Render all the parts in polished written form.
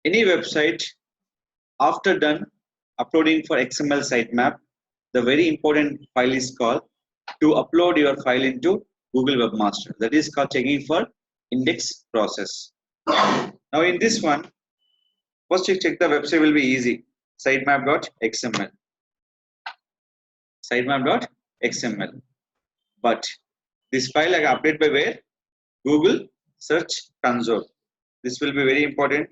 Any website after done uploading for XML sitemap, the very important file is called to upload your file into Google Webmaster. That is called checking for index process. Now in this one, first you check the website will be easy. Sitemap.xml. Sitemap.xml. But this file I update by where? Google Search Console. This will be very important.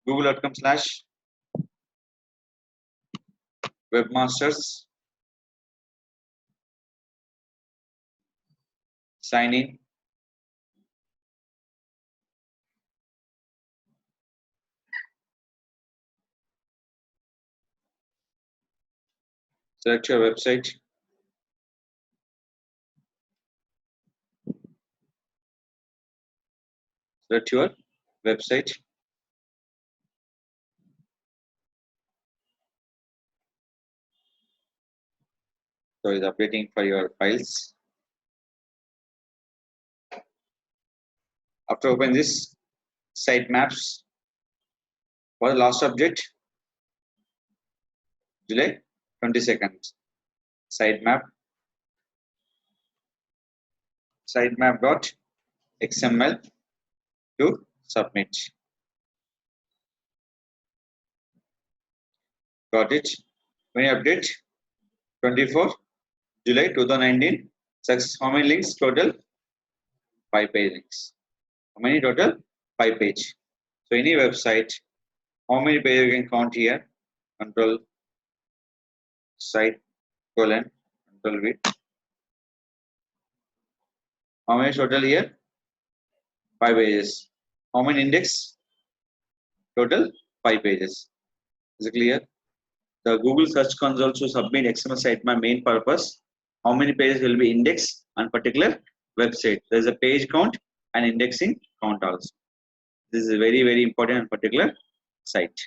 Google.com/webmasters sign in. Select your website. Select your website. So it's updating for your files. After open this, sitemaps for the last object, July 22nd. Sitemap.xml to submit. Got it. When you update 24 July 2019, success. How many links total? 5 page links. How many total? 5 page. So any website, how many pages you can count here? Control site colon control V. How many total here? 5 pages. How many index? Total 5 pages. Is it clear? The Google Search Console to submit XML sitemap main purpose. How many pages will be indexed on particular website? There is a page count and indexing count also. This is very important on particular site.